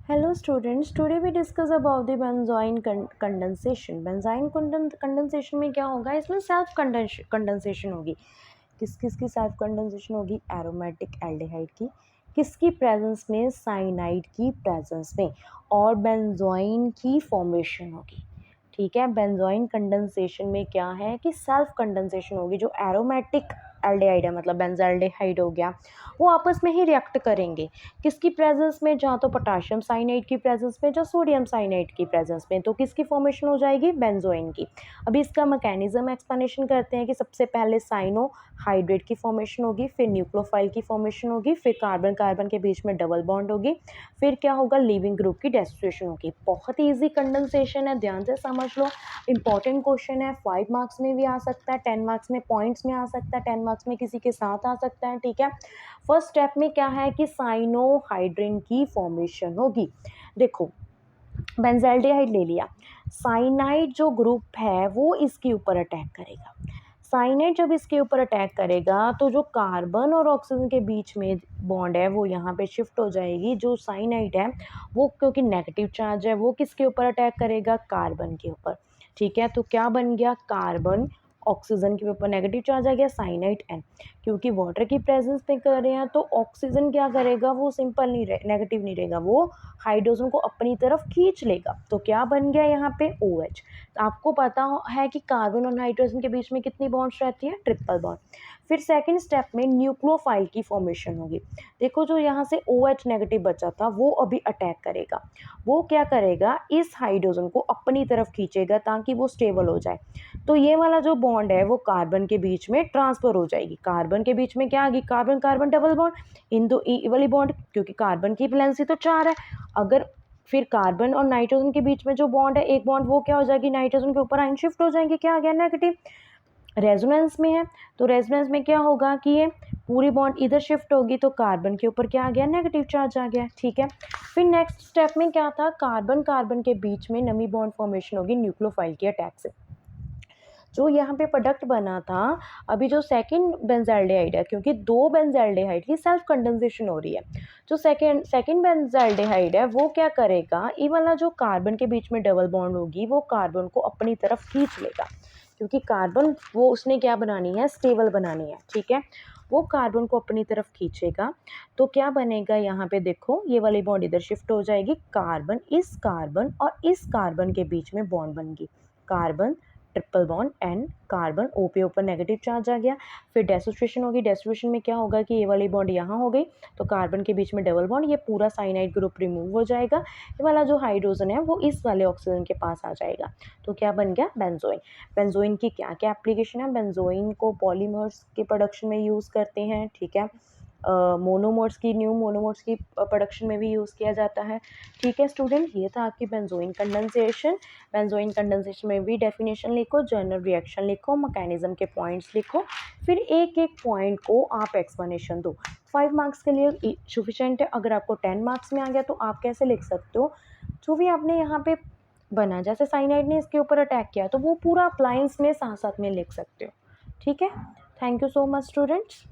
Hello students, today we discuss about the benzoin condensation. benzoin condensation में क्या होगा, इसमें सेल्फ कंडेंसेशन होगी। किस किस की सेल्फ कंडेंसेशन होगी? एरोमेटिक एल्डिहाइड की। किसकी प्रेजेंस में? साइनाइड की प्रेजेंस में। और बेंजोइन की फॉर्मेशन होगी। ठीक है, बेंजोइन कंडेंसेशन में क्या है कि सेल्फ कंडेंसेशन होगी। जो एरोमेटिक एल्डिहाइड है, मतलब बेंजल्डिहाइड हो गया, वो आपस में ही रिएक्ट करेंगे। किसकी प्रेजेंस में? जहाँ तो पोटाशियम साइनाइड की प्रेजेंस में, जो सोडियम साइनाइड की प्रेजेंस में। तो किसकी फॉर्मेशन हो जाएगी? बेंजोइन की। अभी इसका मैकेनिज्म एक्सप्लेनेशन करते हैं कि सबसे पहले साइनो हाइड्रेट की फॉर्मेशन होगी, फिर न्यूक्लियोफाइल की फॉर्मेशन होगी, फिर कार्बन कार्बन के बीच में डबल बॉन्ड होगी, फिर क्या होगा? लिविंग ग्रुप की डेस्टिनेशन होगी। बहुत ही ईजी कंडेंसेशन है, ध्यान से समझ लो। इंपॉर्टेंट क्वेश्चन है, 5 मार्क्स में भी आ सकता है, 10 मार्क्स में पॉइंट्स में आ सकता है, 10 मार्क्स में किसी के साथ आ सकता है। ठीक है, फर्स्ट स्टेप में क्या है कि साइनोहाइड्रिन की फॉर्मेशन होगी। देखो, बेंजल्डिहाइड ले लिया, साइनाइड जो ग्रुप है वो इसके ऊपर अटैक करेगा। साइनाइड जब इसके ऊपर अटैक करेगा तो जो कार्बन और ऑक्सीजन के बीच में बॉन्ड है वो यहाँ पे शिफ्ट हो जाएगी। जो साइनाइड है वो, क्योंकि नेगेटिव चार्ज है, वो किसके ऊपर अटैक करेगा? कार्बन के ऊपर। ठीक है, तो क्या बन गया? कार्बन ऑक्सीजन के ऊपर नेगेटिव चार्ज आ गया, साइनाइड एन। क्योंकि वाटर की प्रेजेंस में कर रहे हैं तो ऑक्सीजन क्या करेगा? वो सिंपल नहीं रहे, नेगेटिव नहीं रहेगा, वो हाइड्रोजन को अपनी तरफ खींच लेगा। तो क्या बन गया यहाँ पे? OH। आपको पता है कि कार्बन और नाइट्रोजन के बीच में कितनी बॉन्ड्स रहती है? Triple bond. फिर सेकंड स्टेप में न्यूक्लियोफाइल की फॉर्मेशन होगी। देखो, जो यहाँ से OH नेगेटिव बचा था वो अभी अटैक करेगा। वो क्या करेगा? इस हाइड्रोजन को अपनी तरफ खींचेगा ताकि वो स्टेबल हो जाए। तो ये वाला जो बॉन्ड है वो कार्बन के बीच में ट्रांसफर हो जाएगी। कार्बन के बीच में क्या आ गई? कार्बन कार्बन डबल बॉन्ड, इन दो ई वाली बॉन्ड, क्योंकि कार्बन की वैलेंसी तो 4 है। अगर फिर कार्बन और नाइट्रोजन के बीच में जो बॉन्ड है, एक बॉन्ड, वो क्या हो जाएगी? नाइट्रोजन के ऊपर आयन शिफ्ट हो जाएंगे। क्या आ गया? नेगेटिव। रेजोनेंस में है तो रेजोनेंस में क्या होगा कि ये पूरी बॉन्ड इधर शिफ्ट होगी, तो कार्बन के ऊपर क्या आ गया? नेगेटिव चार्ज आ गया। ठीक है, फिर नेक्स्ट स्टेप में क्या था? कार्बन कार्बन के बीच में नमी बॉन्ड फॉर्मेशन होगी न्यूक्लियोफाइल के अटैक से। जो यहाँ पे प्रोडक्ट बना था, अभी जो सेकंड बेंजल्डिहाइड है, क्योंकि 2 बेंजल्डिहाइड की सेल्फ कंडेंसेशन हो रही है, जो सेकंड बेंजल्डिहाइड है वो क्या करेगा? ये वाला जो कार्बन के बीच में डबल बॉन्ड होगी वो कार्बन को अपनी तरफ खींच लेगा। क्योंकि कार्बन वो उसने क्या बनानी है? स्टेबल बनानी है। ठीक है, वो कार्बन को अपनी तरफ खींचेगा तो क्या बनेगा? यहाँ पे देखो, ये वाली बॉन्ड इधर शिफ्ट हो जाएगी, कार्बन और इस कार्बन के बीच में बॉन्ड बनेगी, carbon triple bond and carbon, O पे ऊपर नेगेटिव चार्ज आ गया। फिर डेसोसिएशन होगी, डेसोसिएशन में क्या होगा कि ये वाली बॉन्ड यहाँ हो गई तो कार्बन के बीच में डबल बॉन्ड, ये पूरा साइनाइड ग्रुप रिमूव हो जाएगा। ये वाला जो हाइड्रोजन है वो इस वाले ऑक्सीजन के पास आ जाएगा। तो क्या बन गया? बेंजोइन। बेंजोइन की क्या क्या एप्लीकेशन है? बेंजोइन को पॉलीमर्स के प्रोडक्शन में यूज़ करते हैं। ठीक है, मोनोमर्स की, न्यू मोनोमर्स की प्रोडक्शन में भी यूज़ किया जाता है। ठीक है स्टूडेंट, ये था आपकी बेंजोइन कंडेंसेशन। बेंजोइन कंडेंसेशन में भी डेफिनेशन लिखो, जर्नल रिएक्शन लिखो, मैकेनिज्म के पॉइंट्स लिखो, फिर एक एक पॉइंट को आप एक्सप्लेनेशन दो। 5 मार्क्स के लिए सफिशेंट है। अगर आपको 10 मार्क्स में आ गया तो आप कैसे लिख सकते हो? जो भी आपने यहाँ पे बना, जैसे साइनाइड ने इसके ऊपर अटैक किया तो वो पूरा अप्लायंस में साथ साथ में लिख सकते हो। ठीक है, thank you so much students.